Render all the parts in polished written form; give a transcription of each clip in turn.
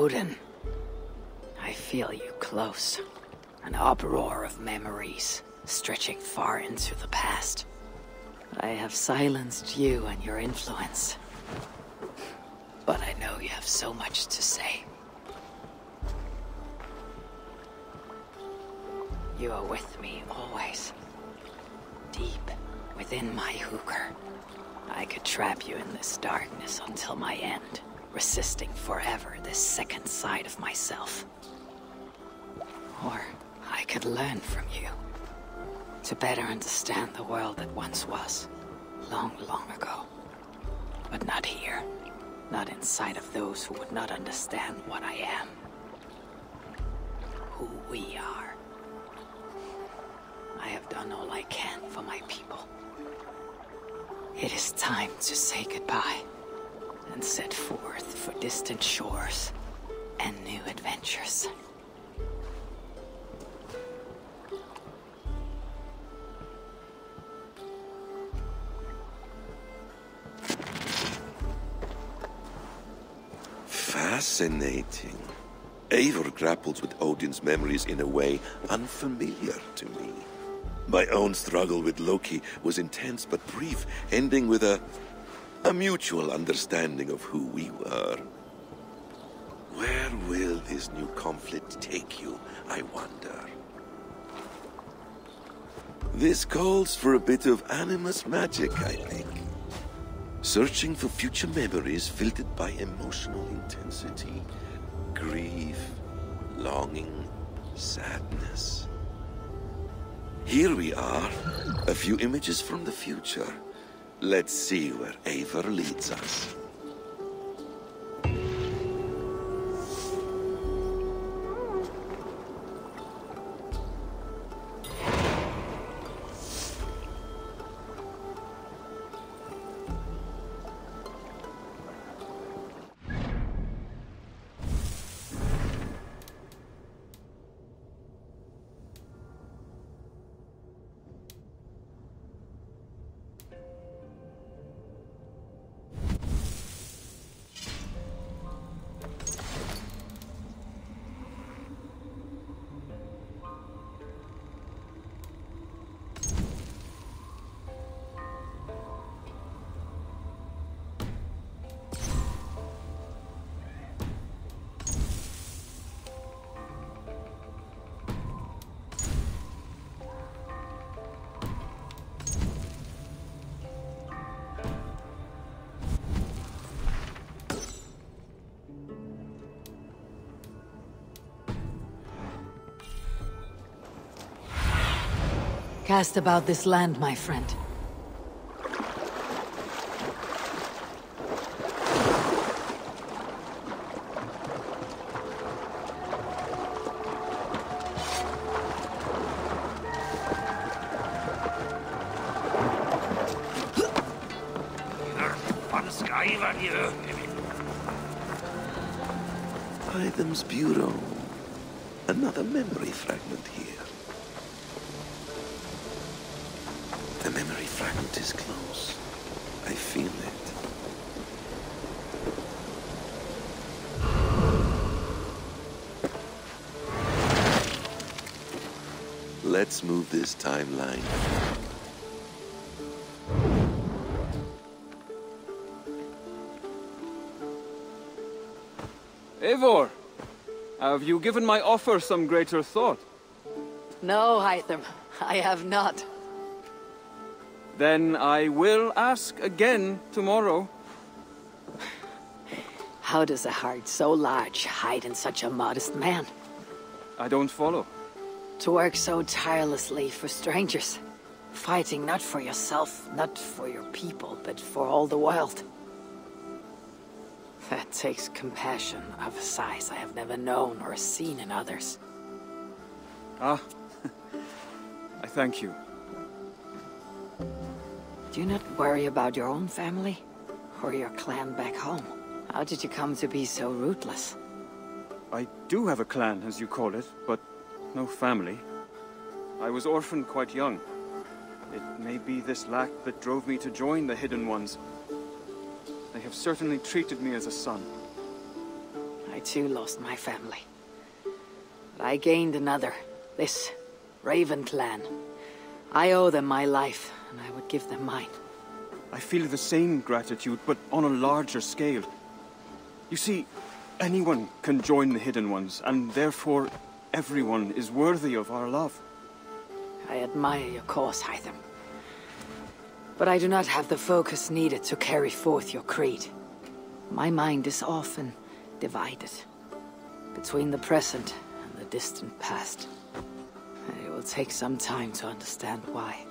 Odin. I feel you close. An uproar of memories, stretching far into the past. I have silenced you and your influence. But I know you have so much to say. You are with me always. Deep within my hooker. I could trap you in this darkness until my end, resisting forever this second side of myself. Or I could learn from you, to better understand the world that once was, long, long ago. But not here, not inside of those who would not understand what I am. Who we are. I have done all I can for my people. It is time to say goodbye, and set forth for distant shores and new adventures. Fascinating. Eivor grapples with Odin's memories in a way unfamiliar to me. My own struggle with Loki was intense but brief, ending with a mutual understanding of who we were. Where will this new conflict take you, I wonder? This calls for a bit of animus magic, I think. Searching for future memories filtered by emotional intensity, grief, longing, sadness. Here we are, a few images from the future. Let's see where Eivor leads us. Cast about this land, my friend. Items Bureau. Another memory fragment here. The memory fragment is close. I feel it. Let's move this timeline. Eivor, have you given my offer some greater thought? No, Hytham, I have not. Then I will ask again tomorrow. How does a heart so large hide in such a modest man? I don't follow. To work so tirelessly for strangers. Fighting not for yourself, not for your people, but for all the world. That takes compassion of a size I have never known or seen in others. Ah, I thank you. Do you not worry about your own family? Or your clan back home? How did you come to be so rootless? I do have a clan, as you call it, but no family. I was orphaned quite young. It may be this lack that drove me to join the Hidden Ones. They have certainly treated me as a son. I too lost my family. But I gained another. This Raven clan. I owe them my life, and I would give them mine. I feel the same gratitude, but on a larger scale. You see, anyone can join the Hidden Ones, and therefore everyone is worthy of our love. I admire your cause, Hytham. But I do not have the focus needed to carry forth your creed. My mind is often divided between the present and the distant past. It will take some time to understand why.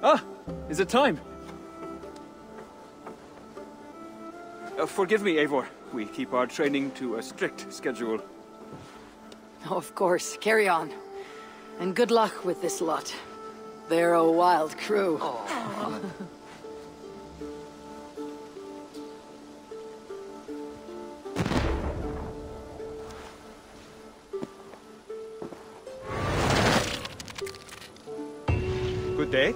Ah! Is it time? Forgive me, Eivor. We keep our training to a strict schedule. Oh, of course. Carry on. And good luck with this lot. They're a wild crew. Oh. Good day.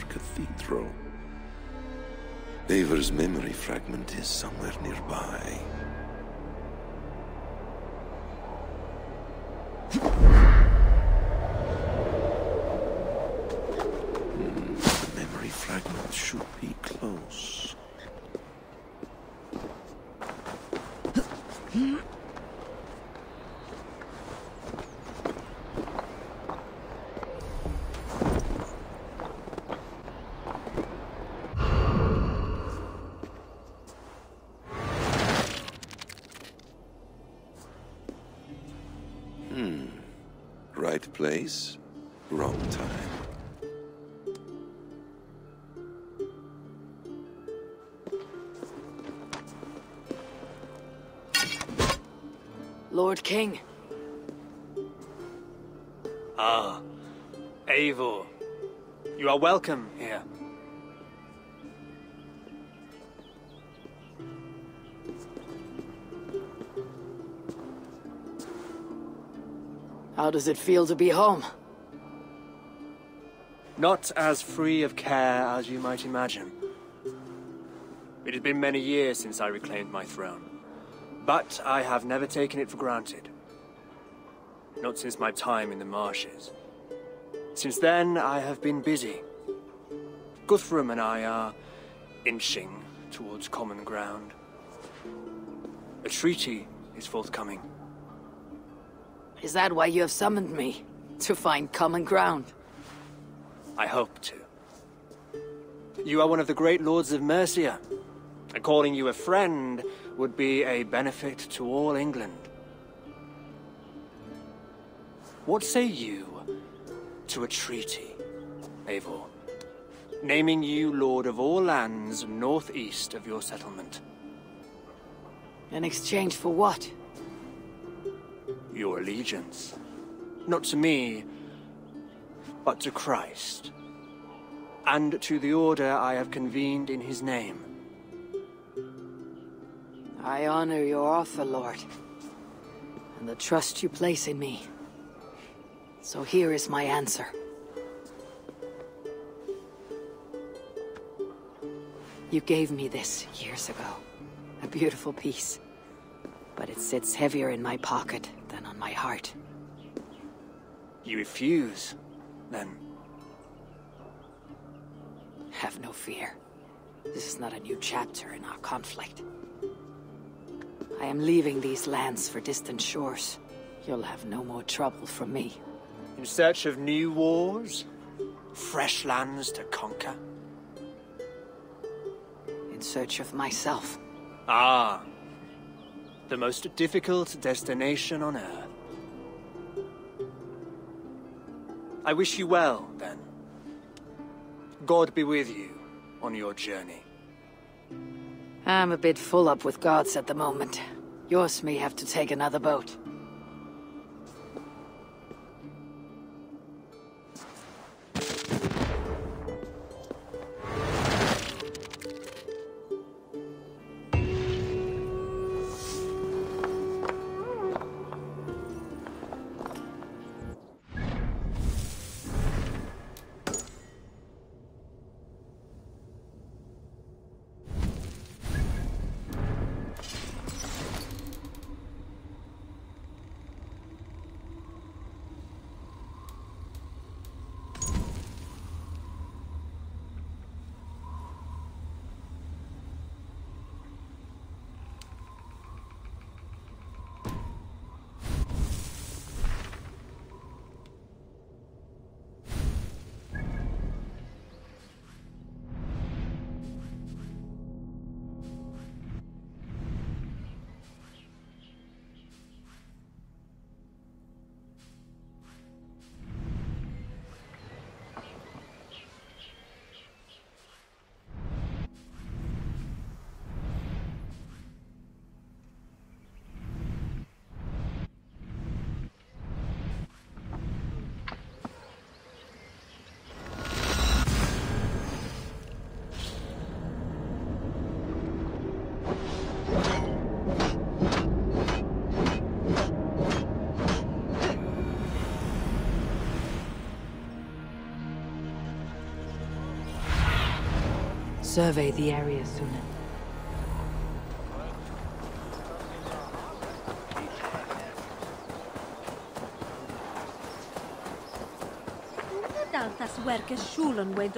Cathedral. Eivor's memory fragment is somewhere nearby. The memory fragment should be close. Right place, wrong time. Lord King. Ah, Eivor. You are welcome here. How does it feel to be home? Not as free of care as you might imagine. It has been many years since I reclaimed my throne, but I have never taken it for granted. Not since my time in the marshes. Since then, I have been busy. Guthrum and I are inching towards common ground. A treaty is forthcoming. Is that why you have summoned me? To find common ground? I hope to. You are one of the great lords of Mercia, and calling you a friend would be a benefit to all England. What say you to a treaty, Eivor? Naming you lord of all lands northeast of your settlement. In exchange for what? Your allegiance. Not to me, but to Christ. And to the order I have convened in his name. I honor your offer, Lord, and the trust you place in me. So here is my answer. You gave me this years ago. A beautiful piece. But it sits heavier in my pocket than on my heart. You refuse? then. Have no fear. This is not a new chapter in our conflict. I am leaving these lands for distant shores. You'll have no more trouble from me. In search of new wars? Fresh lands to conquer? In search of myself. Ah. The most difficult destination on Earth. I wish you well, then. God be with you on your journey. I'm a bit full up with gods at the moment. Yours may have to take another boat. Survey the area soon.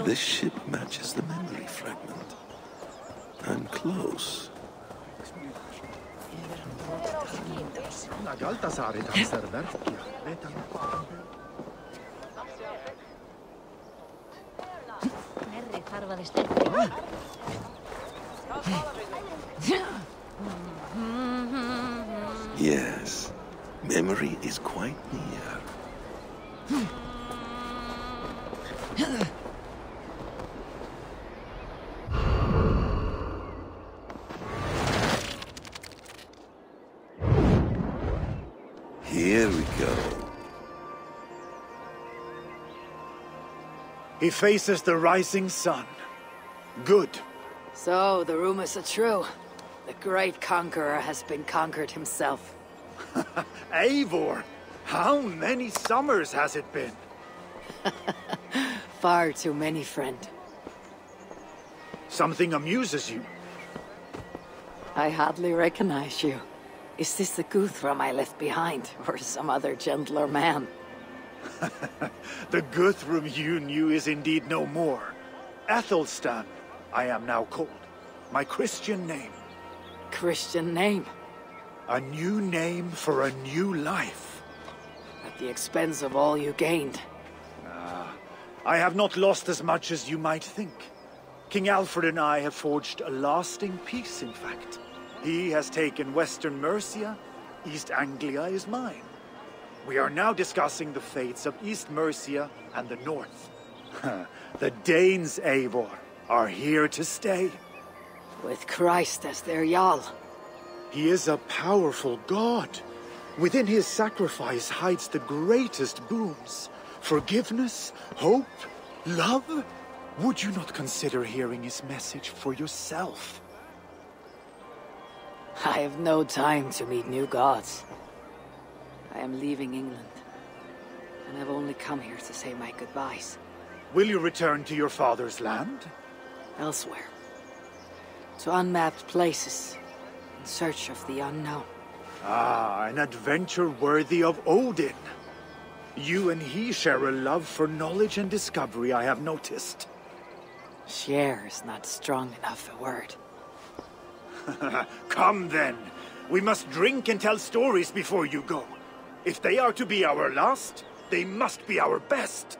This ship matches the memory fragment. I'm close. Yes, memory is quite near. Here we go. He faces the rising sun. Good. So, the rumors are true. The great conqueror has been conquered himself. Eivor, how many summers has it been? Far too many, friend. Something amuses you. I hardly recognize you. Is this the Guthrum I left behind, or some other gentler man? The Guthrum you knew is indeed no more. Athelstan, I am now called. My Christian name. Christian name? A new name for a new life. At the expense of all you gained. I have not lost as much as you might think. King Alfred and I have forged a lasting peace, in fact. He has taken Western Mercia, East Anglia is mine. We are now discussing the fates of East Mercia and the North. The Danes, Eivor, are here to stay. With Christ as their Jarl. He is a powerful god. Within his sacrifice hides the greatest boons. Forgiveness, hope, love. Would you not consider hearing his message for yourself? I have no time to meet new gods. I am leaving England, and I've only come here to say my goodbyes. Will you return to your father's land? Elsewhere. To unmapped places, in search of the unknown. Ah, an adventure worthy of Odin. You and he share a love for knowledge and discovery, I have noticed. Share is not strong enough a word. Come then. We must drink and tell stories before you go. If they are to be our last, they must be our best.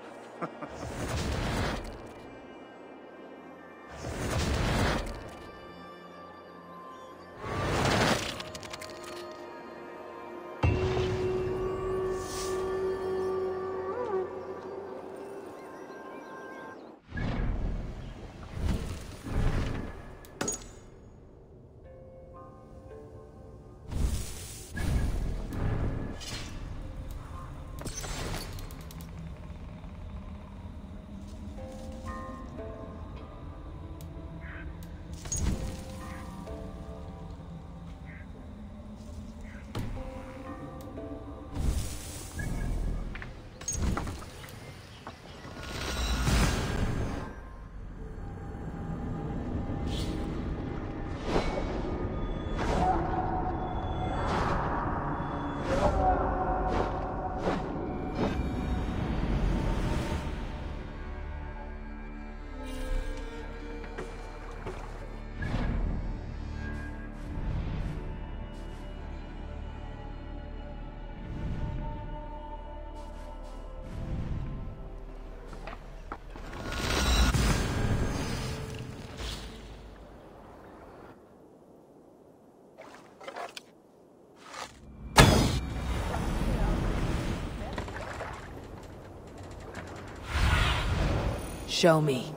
Show me.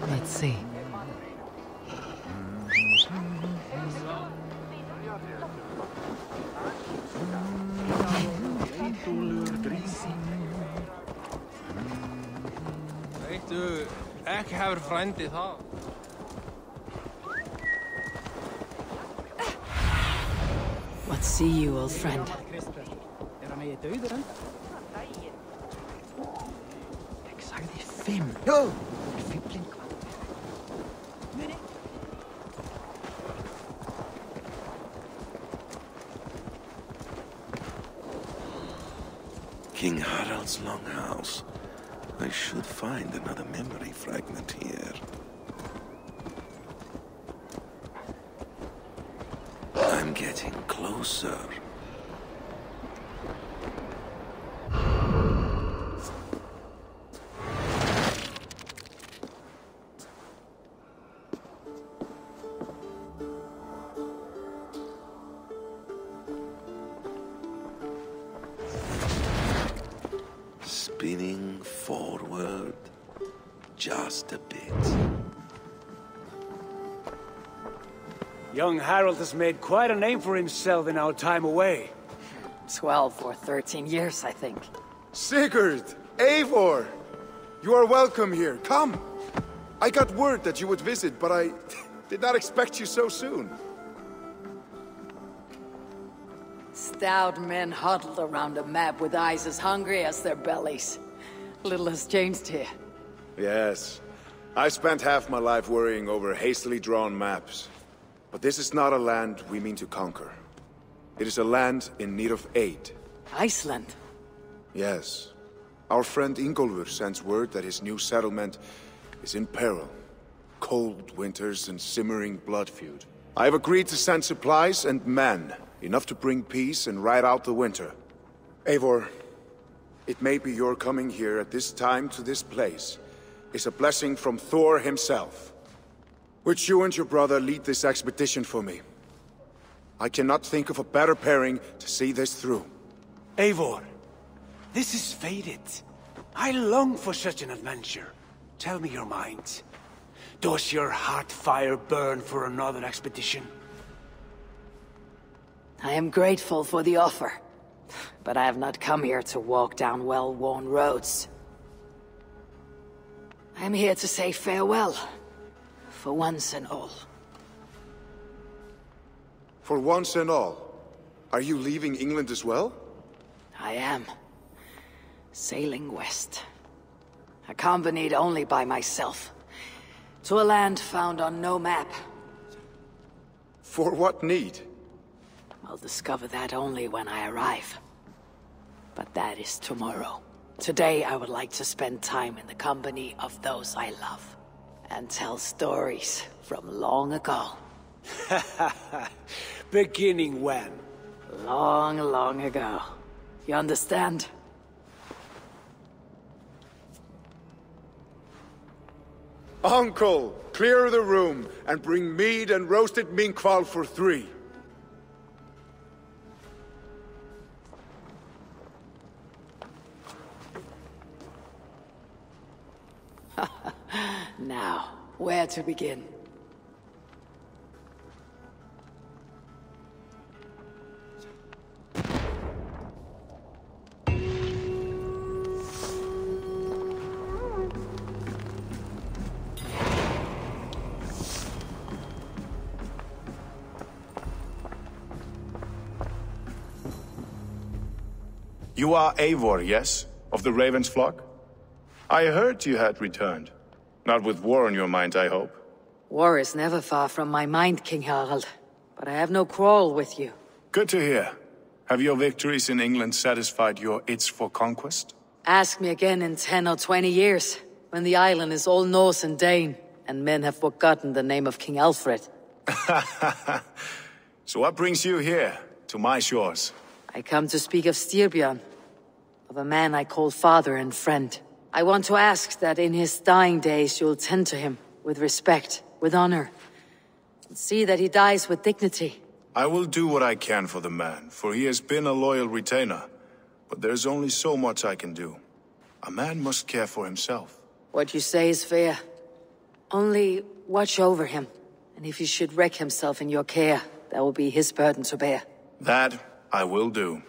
Let's see. Weet u, ik heb een vriend die dat. Let's see you, old friend. King Harald's longhouse. I should find another memory fragment here. I'm getting closer. Spinning forward just a bit. Young Harold has made quite a name for himself in our time away. 12 or 13 years, I think. Sigurd! Eivor! You are welcome here. Come! I got word that you would visit, but I did not expect you so soon. Stout men huddled around a map with eyes as hungry as their bellies. Little has changed here. Yes. I spent half my life worrying over hastily drawn maps. But this is not a land we mean to conquer. It is a land in need of aid. Iceland? Yes. Our friend Ingólfur sends word that his new settlement is in peril. Cold winters and simmering blood feud. I have agreed to send supplies and men, enough to bring peace and ride out the winter. Eivor, it may be your coming here at this time to this place is a blessing from Thor himself. Would you and your brother lead this expedition for me? I cannot think of a better pairing to see this through. Eivor, this is fated. I long for such an adventure. Tell me your mind. Does your heart fire burn for another expedition? I am grateful for the offer, but I have not come here to walk down well-worn roads. I am here to say farewell, for once and all. For once and all? Are you leaving England as well? I am. Sailing west. Accompanied only by myself. To a land found on no map. For what need? I'll discover that only when I arrive. But that is tomorrow. Today I would like to spend time in the company of those I love. And tell stories from long ago. Beginning when? Long, long ago. You understand? Uncle, clear the room and bring mead and roasted minkwal for 3. Now, where to begin? You are Eivor, yes? Of the Raven's flock? I heard you had returned. Not with war on your mind, I hope. War is never far from my mind, King Harald. But I have no quarrel with you. Good to hear. Have your victories in England satisfied your itch for conquest? Ask me again in 10 or 20 years, when the island is all Norse and Dane, and men have forgotten the name of King Alfred. So what brings you here, to my shores? I come to speak of Styrbjörn, of a man I call father and friend. I want to ask that in his dying days you'll tend to him, with respect, with honor, and see that he dies with dignity. I will do what I can for the man, for he has been a loyal retainer. But there's only so much I can do. A man must care for himself. What you say is fair. Only watch over him, and if he should wreck himself in your care, that will be his burden to bear. That I will do.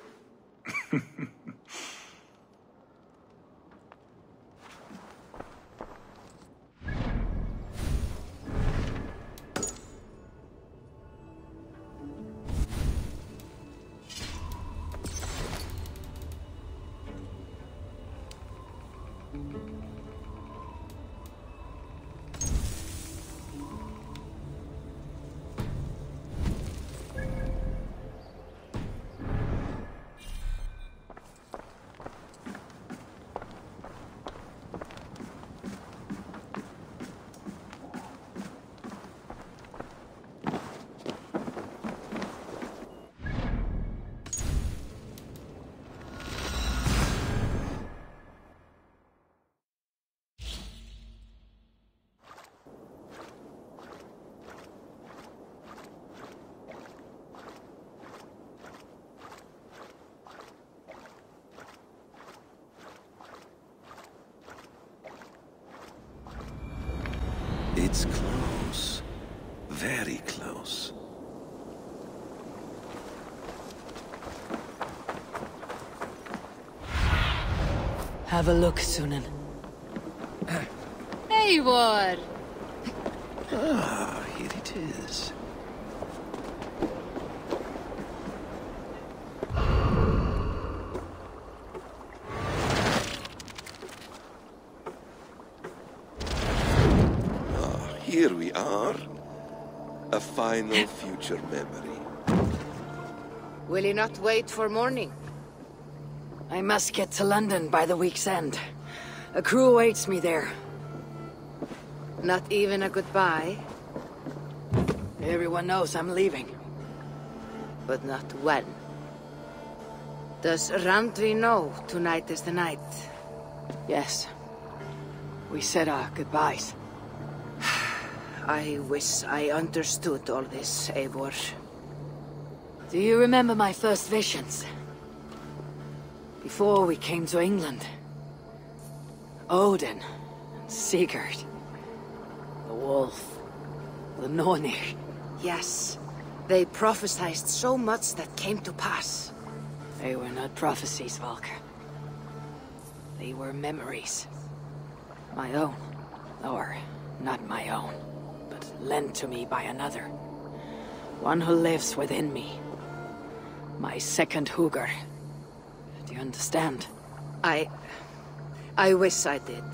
It's close. Very close. Have a look, Sunan. Eivor! Ah, here it is. Here we are. A final future memory. Will you not wait for morning? I must get to London by the week's end. A crew awaits me there. Not even a goodbye, Everyone knows I'm leaving. but not when. Does Randvi know tonight is the night? Yes. We said our goodbyes. I wish I understood all this, Eivor. Do you remember my first visions? Before we came to England. Odin, Sigurd, the wolf, the Nornir. Yes, they prophesied so much that came to pass. They were not prophecies, Valker. They were memories. My own. Or, not my own, but lent to me by another. One who lives within me. My second Hugr. Do you understand? I wish I did.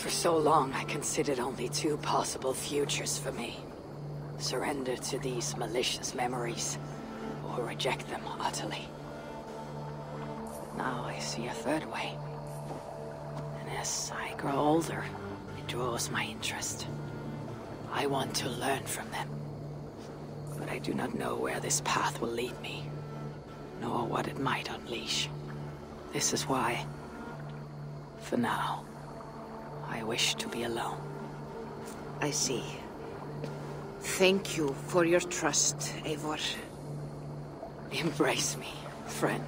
For so long, I considered only two possible futures for me. Surrender to these malicious memories, or reject them utterly. Now I see a third way. And as I grow older, it draws my interest. I want to learn from them. But I do not know where this path will lead me, nor what it might unleash. This is why, for now, I wish to be alone. I see. Thank you for your trust, Eivor. Embrace me, friend.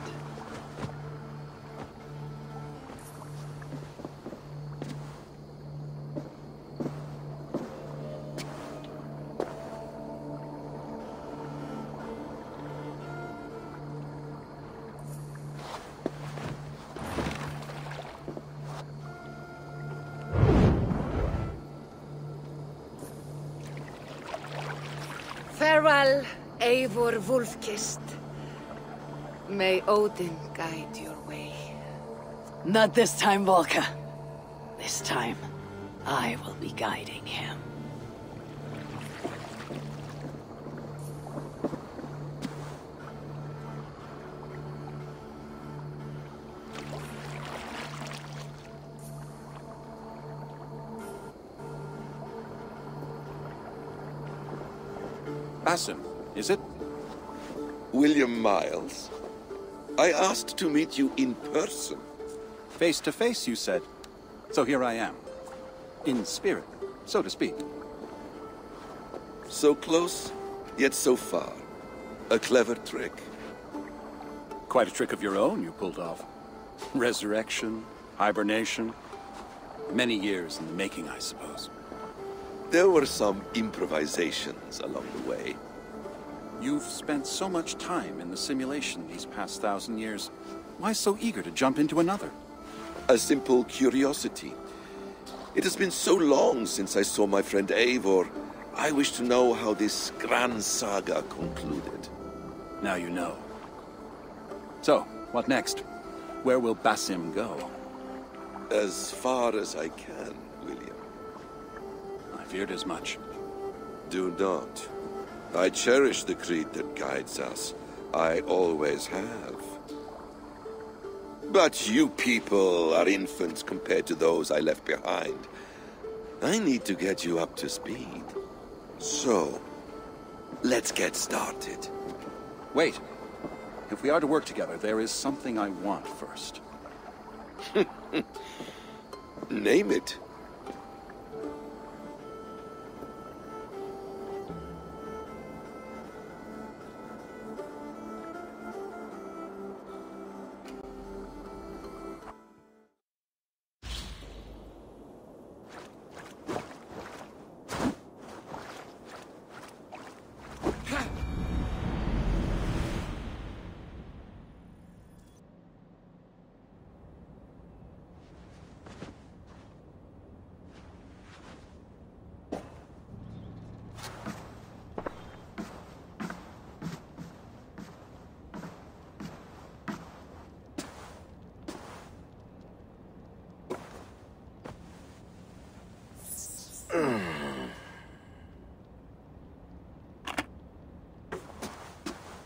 Farewell, Eivor Wolfkist. May Odin guide your way. Not this time, Volka. This time, I will be guiding him. Basim, is it? William Miles. I asked to meet you in person. Face to face, you said. So here I am. In spirit, so to speak. So close, yet so far. A clever trick. Quite a trick of your own you pulled off. Resurrection, hibernation. Many years in the making, I suppose. There were some improvisations along the way. You've spent so much time in the simulation these past 1,000 years. Why so eager to jump into another? A simple curiosity. It has been so long since I saw my friend Eivor. I wish to know how this grand saga concluded. Now you know. So, what next? Where will Basim go? As far as I can, William. I feared as much. Do not. I cherish the creed that guides us. I always have. But you people are infants compared to those I left behind. I need to get you up to speed. So, let's get started. Wait. If we are to work together, there is something I want first. Name it.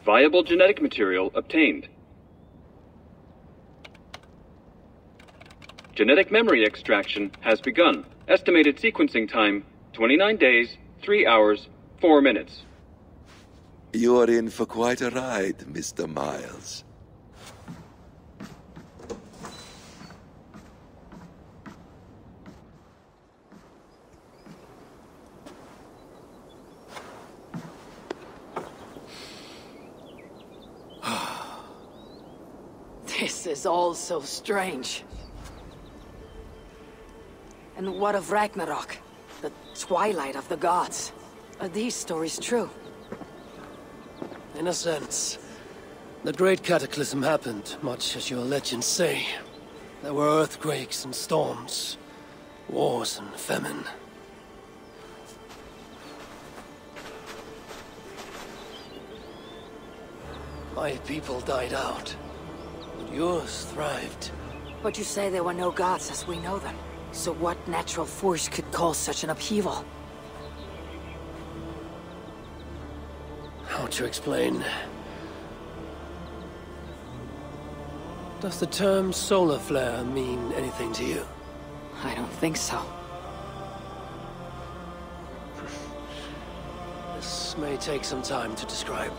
Viable genetic material obtained. Genetic memory extraction has begun. Estimated sequencing time, 29 days, 3 hours, 4 minutes. You are in for quite a ride, Mr. Miles. This is all so strange. And what of Ragnarok? The twilight of the gods? Are these stories true? In a sense. The great cataclysm happened, much as your legends say. There were earthquakes and storms, wars and famine. My people died out, but yours thrived. But you say there were no gods as we know them. So what natural force could cause such an upheaval? How to explain? Does the term solar flare mean anything to you? I don't think so. This may take some time to describe.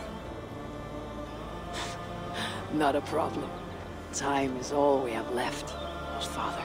Not a problem. Time is all we have left, Father.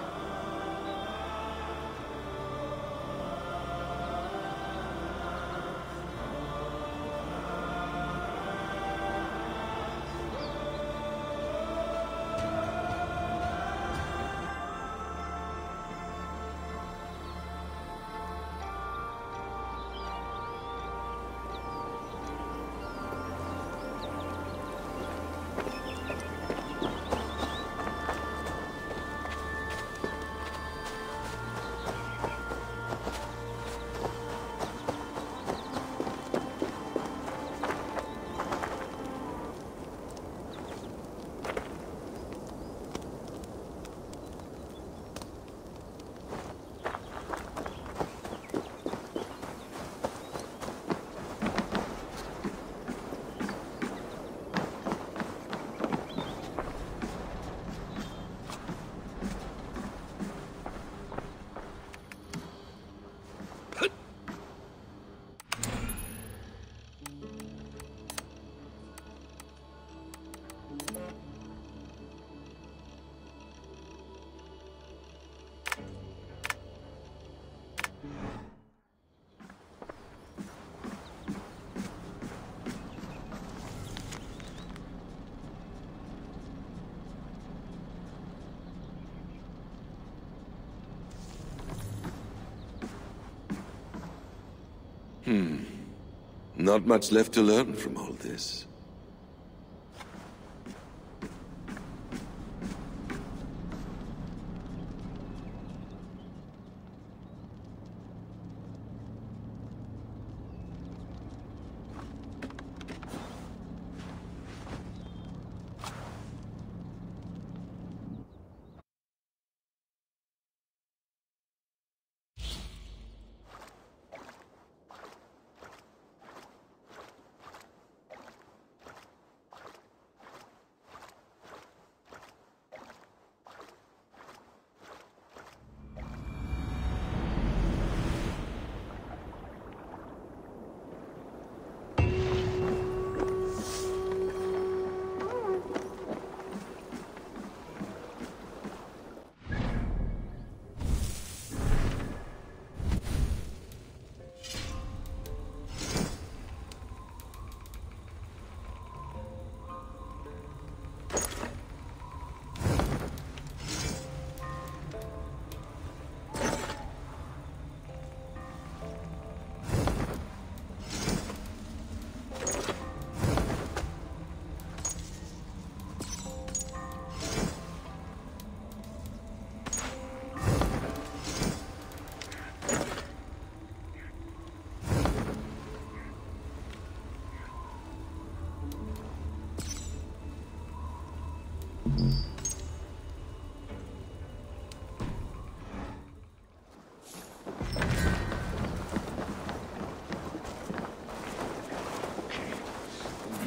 Not much left to learn from all this.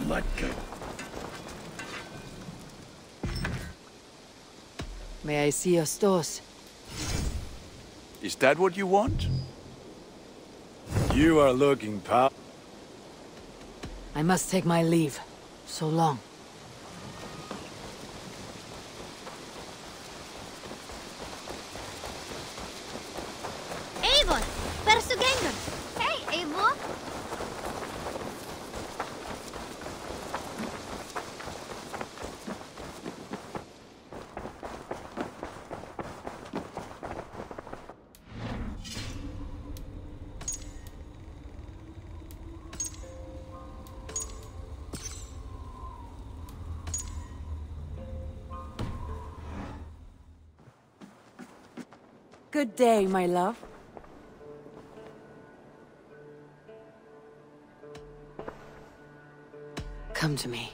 Let go. May I see your stores? Is that what you want? You are looking, pal. I must take my leave. So long. Eivor! Versu gengur? Hey, Eivor! Good day, my love. Come to me.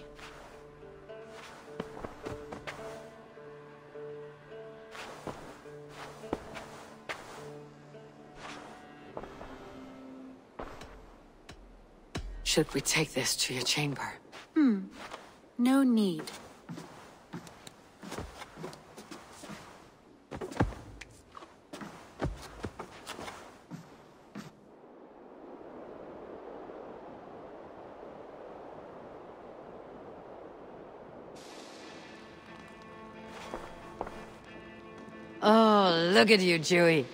Should we take this to your chamber? No need. Oh, look at you, Dewey.